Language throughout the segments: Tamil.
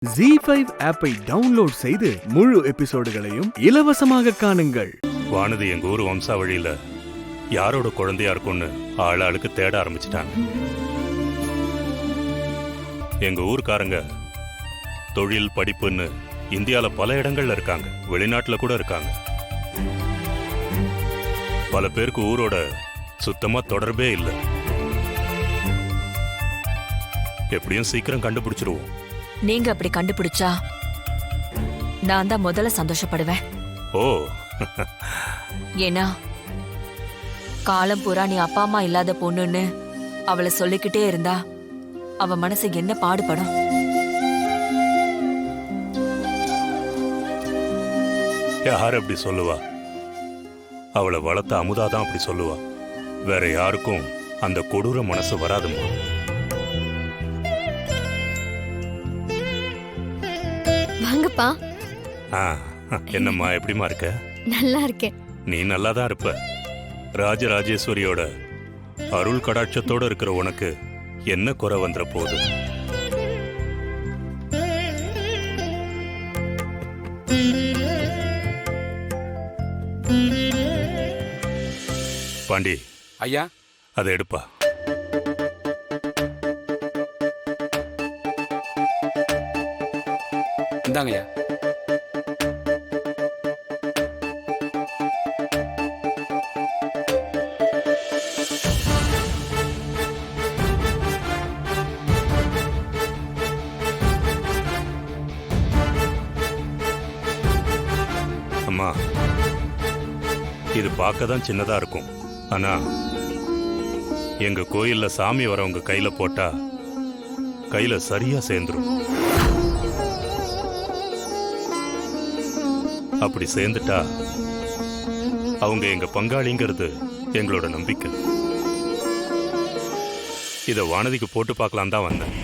ZEE5 ஆப்பை டவுன்லோட் செய்து முழு எபிசோடுகளையும் இலவசமாக காணுங்கள். வானதி எங்க ஊர் வம்சாவழியில யாரோட குழந்தையா இருக்கும்னு ஆளாளுக்கு தேட ஆரம்பிச்சிட்டாங்க. எங்க ஊர்க்காரங்க தொழில் படிப்புன்னு இந்தியால பல இடங்கள்ல இருக்காங்க, வெளிநாட்டுல கூட இருக்காங்க. பல பேருக்கு ஊரோட சுத்தமா தொடர்பே இல்லை. எப்படியும் சீக்கிரம் கண்டுபிடிச்சிருவோம். நீங்க அப்படி கண்டுபிடிச்சா நான் தான் முதல்ல சந்தோஷப்படுவேன். ஓ ஏன்னா காலம் பூரா நீ அப்பா அம்மா இல்லாத பொண்ணுன்னு அவளை சொல்லிக்கிட்டே இருந்தா அவ மனசு என்ன பாடுபடும். யார் அப்படி சொல்லுவா? அவளை வளர்த்த அமுதாதான் அப்படி சொல்லுவா. வேற யாருக்கும் அந்த கொடூர மனசு வராதுமா. வாங்கப்பா. என்னம்மா, எப்படிமா இருக்க? நல்லா இருக்கேன். நீ நல்லாதான் இருப்ப. ராஜராஜேஸ்வரியோட அருள் கடாட்சத்தோட இருக்கிற உனக்கு என்ன குறை வந்துற போகுது? பாண்டி ஐயா, அதை எடுப்பா. இந்தாங்க ஐயா. அம்மா, இது பார்க்க தான் சின்னதா இருக்கும். ஆனா எங்க கோயில்ல சாமி வரவங்க கையில போட்டா கையில சரியா சேர்ந்துரும். அப்படி சேர்ந்துட்டா அவங்க எங்க பங்காளிங்கிறது எங்களோட நம்பிக்கை. இத வானதிக்கு போட்டு பார்க்கலாம் தான் வந்தேன்.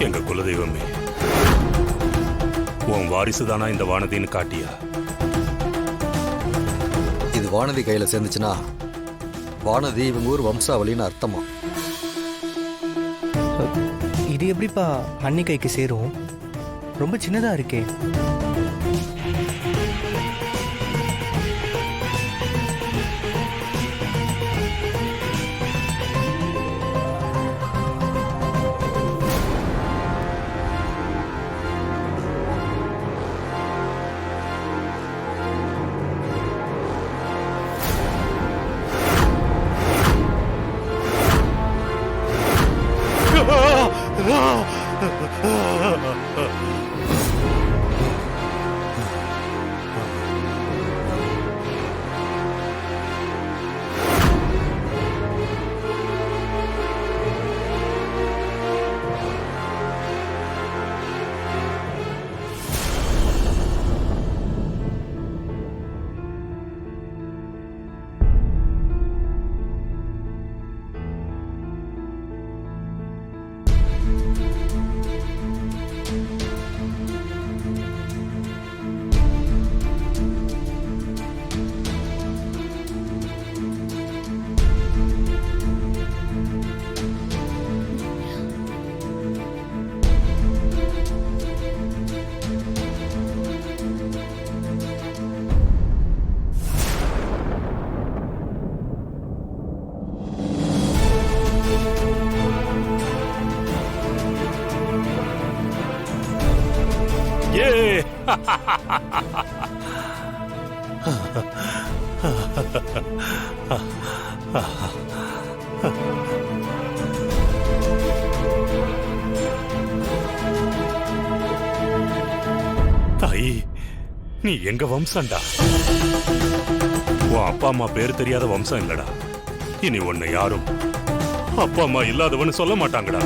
எங்க குலதெய்வமே, உன் வாரிசுதானா இந்த வானதின்னு காட்டியா? இது வானதி கையில சேர்ந்துச்சுன்னா வானதி இவங்க ஊர் வம்சாவளின்னு அர்த்தமா? இது எப்படிப்பா அன்னி கைக்கு சேரும்? ரொம்ப சின்னதா இருக்கே. தாயி, நீ எங்க வம்சம்டா. உன் அப்பா அம்மா பேர் தெரியாத வம்சம் இல்லடா. இனி உன்னை யாரும் அப்பா அம்மா இல்லாதவன்னு சொல்ல மாட்டாங்கடா.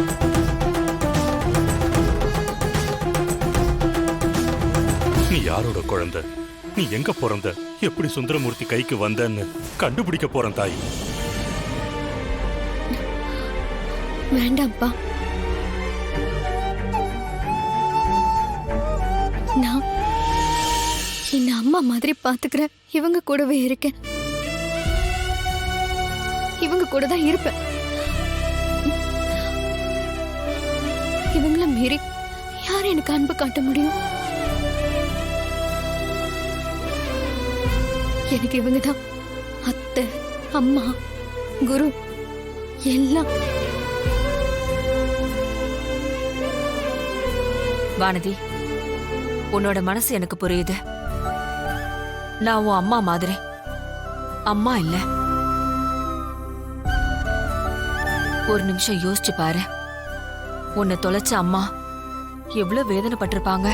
நீ யாரோட குழந்தை, நீ எங்க பிறந்த, எப்படி சுந்தரமூர்த்தி கைக்கு வந்தன்னு கண்டுபிடிக்க போறேன் தாய். வேண்டாம்ப்பா. நான் என்ன அம்மா மாதிரி பாத்துக்கிறேன். இவங்க கூடவே இருக்கேன். இவங்க கூட தான் இருப்பேன். இவங்கள மீறி யார் எனக்கு அன்பு காட்ட முடியும்? எனக்கு இவங்க தான் அத்தை, அம்மா, குரு எல்லாம். வானதி, உன்னோட மனசு எனக்கு புரியுது. நான் உன் அம்மா மாதிரி. அம்மா இல்ல. ஒரு நிமிஷம் யோசிச்சு பாரு. உன்னை தொலைச்ச அம்மா எவ்வளவு வேதனைப்பட்டிருப்பாங்க.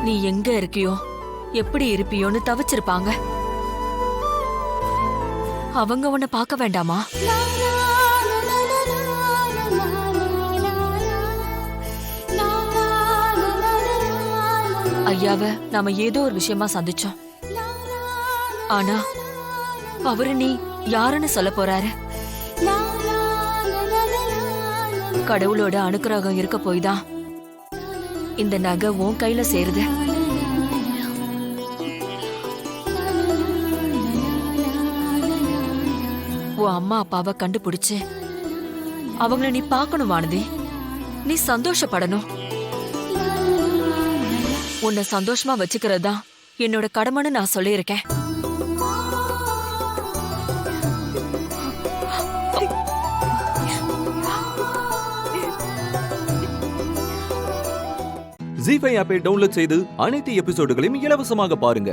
நீ எங்க இருக்கியோ, எப்படி இருப்பியோன்னு தவிச்சிருப்பாங்க. அவங்க உன்னை பார்க்க வேண்டாமா? ஐயாவ நாம ஏதோ ஒரு விஷயமா சந்திச்சோம். ஆனா அவரு நீ யாருன்னு சொல்ல போறாரு? கடவுளோட அனுக்கிரகம் இருக்க போய்தான் இந்த நகை உன் கையில சேருது. உன் அம்மா அப்பாவை கண்டுபிடிச்சு அவங்கள நீ பார்க்கணும் வானதி. நீ சந்தோஷப்படணும். உன்னை சந்தோஷமா வச்சுக்கிறது தான் என்னோட கடமைன்னு நான் சொல்லியிருக்கேன். ஜீ5 ஆப்பை டவுன்லோட் செய்து அனைத்து எபிசோடுகளையும் இலவசமாக பாருங்க.